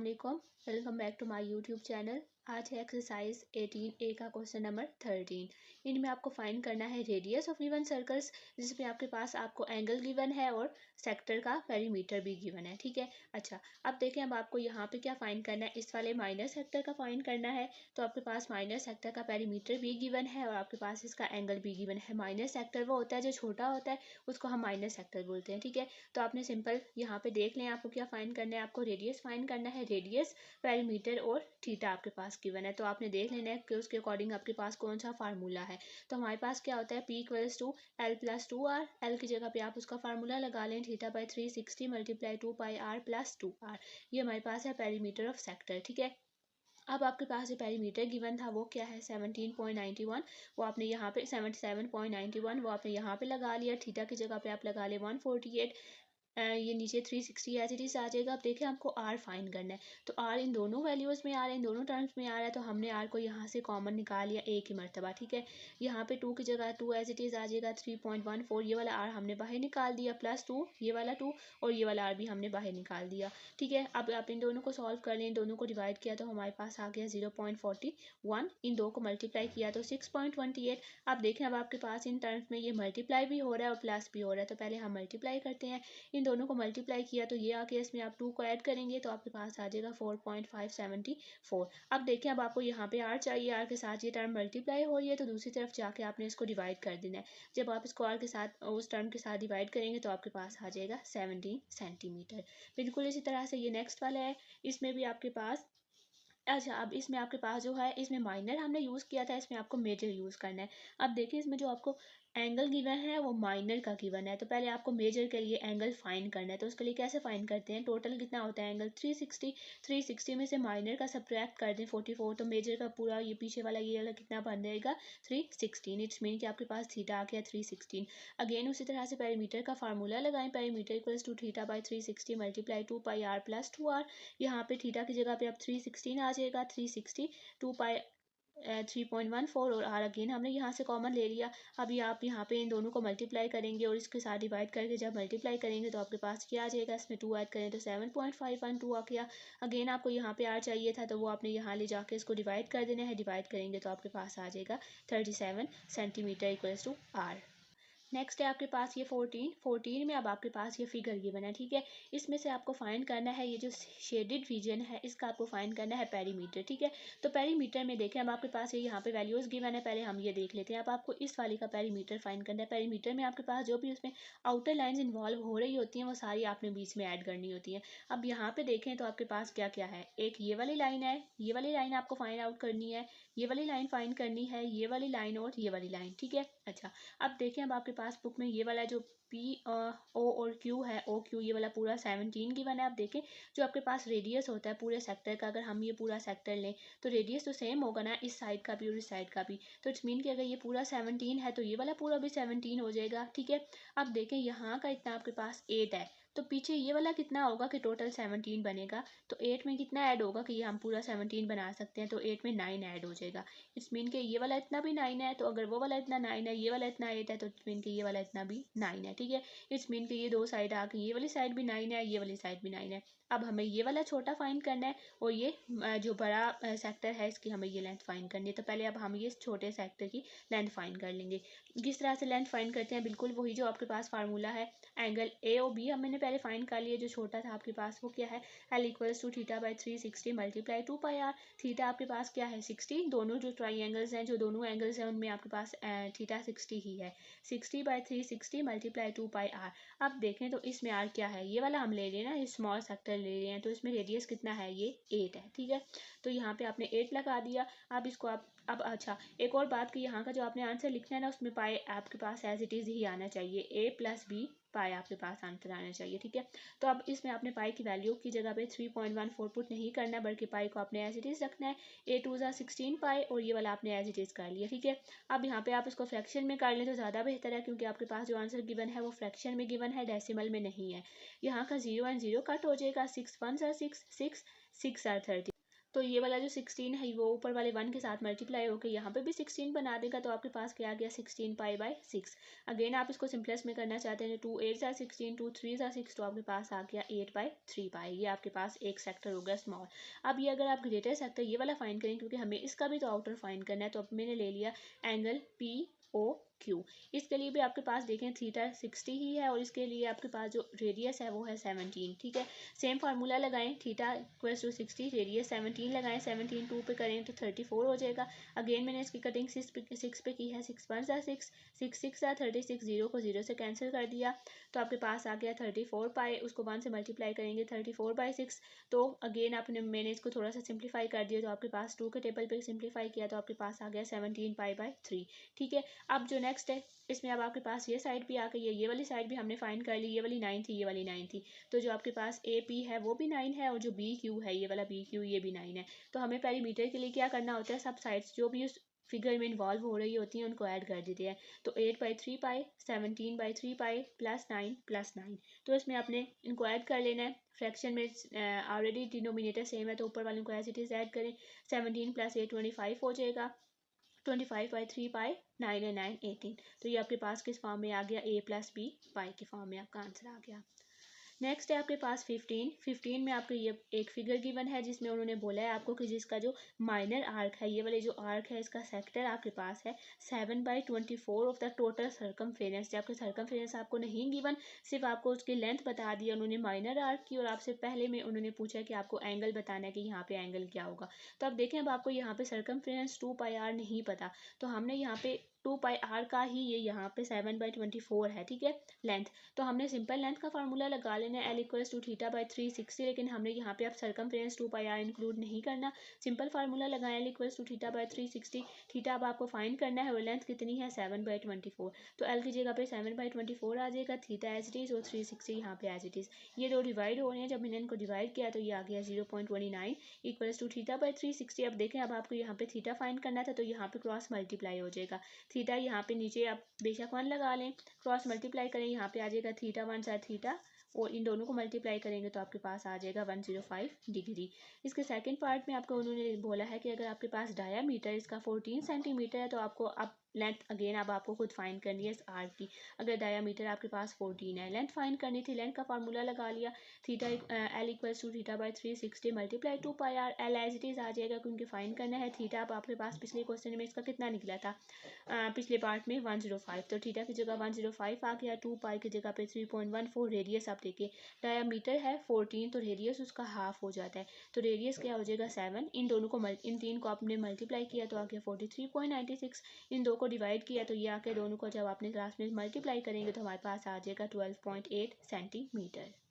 वालेकुम, welcome back to my YouTube channel. आज है एक्सरसाइज 18A का क्वेश्चन नंबर 13। इनमें आपको फाइंड करना है रेडियस ऑफ गिवन सर्कल्स, जिसमें आपके पास आपको एंगल गिवन है और सेक्टर का पेरीमीटर भी गिवन है। ठीक है, अच्छा अब देखें, अब आपको यहाँ पे क्या फाइंड करना है। इस वाले माइनस सेक्टर का फाइंड करना है, तो आपके पास माइनस सेक्टर का पेरीमीटर भी गिवन है और आपके पास इसका एंगल भी गिवन है। माइनस सेक्टर वो होता है जो छोटा होता है, उसको हम माइनस सेक्टर बोलते हैं। ठीक है, तो आपने सिंपल यहाँ पे देख लें, आपको क्या फाइंड करना है, आपको रेडियस फाइंड करना है। रेडियस, पेरीमीटर और थीटा आपके पास गिवन है, तो आपने देख लेना है कि उसके अकॉर्डिंग आपके पास कौन सा फार्मूला है। तो हमारे पास क्या होता है, P equals to L plus 2R। L की जगह पे आप उसका फार्मूला लगा लें, theta by 360 multiply 2πr plus 2R। ये हमारे पास है पेरीमीटर ऑफ सेक्टर। ठीक है, अब आपके पास जो पेरीमीटर गिवन था वो क्या है, 17.91। वो आपने यहाँ पे 77.91 वो आपने यहाँ पे लगा लिया। थीटा की जगह पे आप लगा ले 148। ये नीचे 360 एज इट इज आ जाएगा। अब देखें, आपको आर फाइंड करना है, तो आर इन दोनों वैल्यूज़ में आ रहा है, इन दोनों टर्म्स में आ रहा है, तो हमने आर को यहाँ से कॉमन निकाल लिया एक ही मरतबा। ठीक है, यहाँ पे 2 की जगह 2 एज इट इज़ आ जाएगा। 3.14 ये वाला आर हमने बाहर निकाल दिया, प्लस 2 ये वाला 2 और ये वाला आर भी हमने बाहर निकाल दिया। ठीक है, अब आप इन दोनों को सॉल्व कर लें, इन दोनों को डिवाइड किया तो हमारे पास आ गया 0.41। इन दो को मल्टीप्लाई किया तो 6.28। अब देखें, अब आपके पास इन टर्म्स में ये मल्टीप्लाई भी हो रहा है और प्लस भी हो रहा है, तो पहले हम मल्टीप्लाई करते हैं। इन दोनों को मल्टीप्लाई किया तो ये आके इसमें आप 2 को ऐड करेंगे तो आपके पास आ जाएगा 4.574। अब देखिए, अब आपको यहाँ पे आर चाहिए, आर के साथ ये टर्म मल्टीप्लाई हो रही है, तो दूसरी तरफ जाके आपने इसको डिवाइड कर देना है। जब आप इसको आर के साथ उस टर्म के साथ डिवाइड करेंगे तो आपके पास आ जाएगा 17 सेंटीमीटर। बिल्कुल इसी तरह से ये नेक्स्ट वाला है, इसमें भी आपके पास अच्छा, अब इसमें आपके पास जो है, इसमें माइनर हमने यूज़ किया था, इसमें आपको मेजर यूज़ करना है। अब देखिए, इसमें जो आपको एंगल गिवन है वो माइनर का गिवन है, तो पहले आपको मेजर के लिए एंगल फाइंड करना है। तो उसके लिए कैसे फाइंड करते हैं, टोटल कितना होता है एंगल 360। 360 में से माइनर का सब्ट्रैक्ट कर दें 44, तो मेजर का पूरा ये पीछे वाला ये वाला कितना बन जाएगा 316। इट्स मीन कि आपके पास थीटा आ गया 316। अगेन उसी तरह से पेरीमीटर का फार्मूला लगाएं, perimeter equals to theta by 360 multiply 2πr plus 2R। यहाँ पे थीटा की जगह पे अब 316 आ जाएगा, 360 2π 3.14 और आर अगेन हमने यहाँ से कॉमन ले लिया। अभी आप यहाँ पे इन दोनों को मल्टीप्लाई करेंगे और इसके साथ डिवाइड करके जब मल्टीप्लाई करेंगे तो आपके पास क्या आ जाएगा, इसमें 2 ऐड करें तो 7.512 आ गया। अगेन आपको यहाँ पे आर चाहिए था, तो वो आपने यहाँ ले जाके इसको डिवाइड कर देना है। डिवाइड करेंगे तो आपके पास आ जाएगा 37 centimetre equals to R. Next है आपके पास ये 14 में अब आपके पास ये फिगर गिवन है। ठीक है, इसमें से आपको फाइंड करना है ये जो शेडेड रीजन है, इसका आपको फाइंड करना है पेरीमीटर। ठीक है, तो पेरीमीटर में देखें, अब आपके पास ये यहाँ पे वैल्यूज़ गिवन है, पहले हम ये देख लेते हैं। अब आपको इस वाली का पेरीमीटर फाइंड करना है। पेरीमीटर में आपके पास जो भी उसमें आउटर लाइन्स इन्वॉल्व हो रही होती हैं वो सारी आपने बीच में ऐड करनी होती हैं। अब यहाँ पे देखें तो आपके पास क्या क्या है, एक ये वाली लाइन है, ये वाली लाइन आपको फाइंड आउट करनी है, ये वाली लाइन फाइंड करनी है, ये वाली लाइन और ये वाली लाइन। ठीक है, अच्छा अब देखें, अब आपके पास बुक में ये वाला जो P O और Q है, OQ ये वाला पूरा 17 गिवन है। अब देखें, जो आपके पास रेडियस होता है पूरे सेक्टर का, अगर हम ये पूरा सेक्टर लें तो रेडियस तो सेम होगा ना, इस साइड का भी और इस साइड का भी। तो इट्स मीन कि अगर ये पूरा 17 है तो ये वाला पूरा भी 17 हो जाएगा। ठीक है, अब देखें यहाँ का इतना आपके पास 8 है, तो पीछे ये वाला कितना होगा कि टोटल 17 बनेगा, तो 8 में कितना ऐड होगा कि ये हम पूरा 17 बना सकते हैं, तो 8 में 9 ऐड हो जाएगा। इट्स मीन कि ये वाला इतना भी 9 है, तो अगर वो वाला इतना 9 है, ये वाला इतना 8 है, तो इट्स मीन कि ये वाला इतना भी 9 है। ठीक है, इट्स मीन कि ये दो साइड आ गई, ये वाली साइड भी 9 है, ये वाली साइड भी 9 है। अब हमें ये वाला छोटा फाइंड करना है और ये जो बड़ा सेक्टर है इसकी हमें ये लेंथ फाइंड करनी है। तो पहले अब हम ये छोटे सेक्टर की लेंथ फाइंड कर लेंगे। किस तरह से लेंथ फाइंड करते हैं, बिल्कुल वही जो आपके पास फार्मूला है, एंगल ए और बी हमने पहले फाइंड कर लिया। जो छोटा था आपके पास वो क्या है, L equals to theta by 360 multiply 2πr। Theta आपके पास क्या है 60, दोनों जो ट्राइंगल्स हैं, जो दोनों एंगल्स हैं उनमें आपके पास थीटा 60 ही है। 60 बाई 360 मल्टीप्लाई 2πr। अब देखें तो इसमें आर क्या है, ये वाला हम ले रहे हैं ना, स्मॉल सेक्टर ले रहे हैं, तो इसमें रेडियस कितना है, ये 8 है। ठीक है, तो यहाँ पे आपने 8 लगा दिया। अब इसको आप अब अच्छा एक और बात कि यहाँ का जो आपने आंसर लिखना है ना, उसमें पाए आपके पास एज इट इज़ ही आना चाहिए, a प्लस बी पाए आपके पास आंसर आना चाहिए। ठीक है, तो अब इसमें आपने पाई की वैल्यू की जगह पे 3.14 पुट नहीं करना, बल्कि पाई को आपने एज इट इज़ रखना है। a 2 ज़ा 16 पाई और ये वाला आपने एज इट इज़ कर लिया। ठीक है, अब यहाँ पे आप इसको फ्रैक्शन में कर लें तो ज़्यादा बेहतर है, क्योंकि आपके पास जो आंसर गिवन है वो फ्रैक्शन में गिवन है, डेसिमल में नहीं है। यहाँ का 0 एंड 0 कट हो जाएगा, 6 1 ज़ा 6 6 6 आर 30। तो ये वाला जो 16 है वो ऊपर वाले 1 के साथ मल्टीप्लाई होकर यहाँ पे भी 16 बना देगा, तो आपके पास क्या आ गया 16 पाई बाई 6। अगेन आप इसको सिंपलेस्ट में करना चाहते हैं 2 8 ज़ा 16, 2 3 ज़ा 6, तो आपके पास आ गया 8 बाई 3 पाई। ये आपके पास एक सेक्टर हो गया स्मॉल। अब ये अगर आप ग्रेटर सेक्टर ये वाला फाइंड करें, क्योंकि हमें इसका भी तो आउटर फाइंड करना है, तो अब मैंने ले लिया एंगल पी ओ क्यू। इसके लिए भी आपके पास देखें थीटा 60 ही है और इसके लिए आपके पास जो रेडियस है वो है 17। ठीक है, सेम फार्मूला लगाएं, थीटा इक्वल्स टू 60, रेडियस 17 लगाएं, 17 2 पे करें तो 34 हो जाएगा। अगेन मैंने इसकी कटिंग 6 पे की है, 6 1 ज़ा 6, 6 6 ज़ा 36, 0 को 0 से कैंसिल कर दिया, तो आपके पास आ गया 34 पाई। उसको 1 से मल्टीप्लाई करेंगे 34 बाई 6, तो अगेन मैंने इसको थोड़ा सा सिंप्लीफाई कर दिया, तो आपके पास 2 के टेबल पे सिंप्लीफाई किया तो आपके पास आ गया 17 पाई बाई 3। ठीक है, अब जो नेक्स्ट है इसमें अब आपके पास ये साइड भी आ गई है, ये वाली साइड भी हमने फाइंड कर ली, ये वाली 9 थी, ये वाली 9 थी, तो जो आपके पास ए पी है वो भी 9 है और जो बी क्यू है ये वाला बी क्यू ये भी 9 है। तो हमें पेरीमीटर के लिए क्या करना होता है, सब साइड्स जो भी उस फिगर में इन्वॉल्व हो रही होती हैं उनको ऐड कर देते हैं। तो 8 by 3 pi, 17 by 3 pi plus 9, तो इसमें आपने इनको ऐड कर लेना है। फ्रैक्शन में ऑलरेडी डिनोमिनेटर सेम है तो ऊपर वाले को एज इट इज़ ऐड करें, 17 प्लस 8 25 हो जाएगा, 25 बाई 3 पाई, 9 और 9 18। तो ये आपके पास किस फॉर्म में आ गया, ए प्लस बी पाई के फॉर्म में आपका आंसर आ गया। नेक्स्ट है आपके पास 15 में आपको ये एक फिगर गिवन है जिसमें उन्होंने बोला है आपको कि जिसका जो माइनर आर्क है, ये वाले जो आर्क है इसका सेक्टर आपके पास है 7 by 24 of the total circumference. जबकि सर्कमफ्रेंस आपको नहीं गिवन, सिर्फ आपको उसकी लेंथ बता दी उन्होंने माइनर आर्क की, और आपसे पहले में उन्होंने पूछा कि आपको एंगल बताना है कि यहाँ पे एंगल क्या होगा। तो अब देखें, अब आपको यहाँ पे सर्कमफ्रेंस 2 पाई आर नहीं पता, तो हमने यहाँ पे 2 पाई आर का ही ये यहाँ पे 7 बाई 24 है। ठीक है, लेंथ, तो हमने सिंपल लेंथ का फार्मूला लगा लेना है, L equals to theta by 360, लेकिन हमने यहाँ पे अब सर्कमफ्रेंस 2 पाई आर इंक्लूड नहीं करना, सिंपल फार्मूला लगाएं L equals to theta by 360। Theta अब आपको फाइंड करना है और लेंथ कितनी है 7 बाई 24, तो एल की जगह पे 7 बाई 24 आ जाएगा, थीटा एज इट इज़ और 360 यहाँ पे एज इट इज़। ये दो डिवाइड हो रहे हैं, जब मैंने इनको डिवाइड किया तो ये आ गया 0.29 इक्वल्स टू थीटा बाई 360। अब देखें, अब आपको यहाँ पे थीटा फाइंड करना था तो यहाँ पे क्रॉस मल्टीप्लाई हो जाएगा, थीटा यहाँ पे नीचे आप बेशक 1 लगा लें, क्रॉस मल्टीप्लाई करें, यहाँ पे आ जाएगा थीटा 1 सा थीटा, और इन दोनों को मल्टीप्लाई करेंगे तो आपके पास आ जाएगा 105 डिग्री। इसके सेकंड पार्ट में आपको उन्होंने बोला है कि अगर आपके पास डायामीटर इसका 14 सेंटीमीटर है तो आपको अब लेंथ अगेन अब आपको खुद फाइंड करनी है इस आर्क की। अगर डायामीटर आपके पास 14 है, लेंथ फाइंड करनी थी, लेंथ का फार्मूला लगा लिया, theta L equals to theta by 360 multiply 2 pi R, L as it is आ जाएगा क्योंकि फाइंड करना है थीटा। अब आपके पास पिछले क्वेश्चन में इसका कितना निकला था, पिछले पार्ट में 105, तो थीटा की जगह 105 आ गया, 2 पाई की जगह पे 3.14, रेडियस आप देखिए डायामीटर है 14 तो रेडियस उसका हाफ हो जाता है, तो रेडियस क्या हो जाएगा 7, इन दोनों को इन तीन को आपने मल्टीप्लाई किया तो आ गया 43.96, इन दो को डिवाइड किया तो ये आके दोनों को जब आपने क्लास में मल्टीप्लाई करेंगे तो हमारे पास आ जाएगा 12.8 सेंटीमीटर।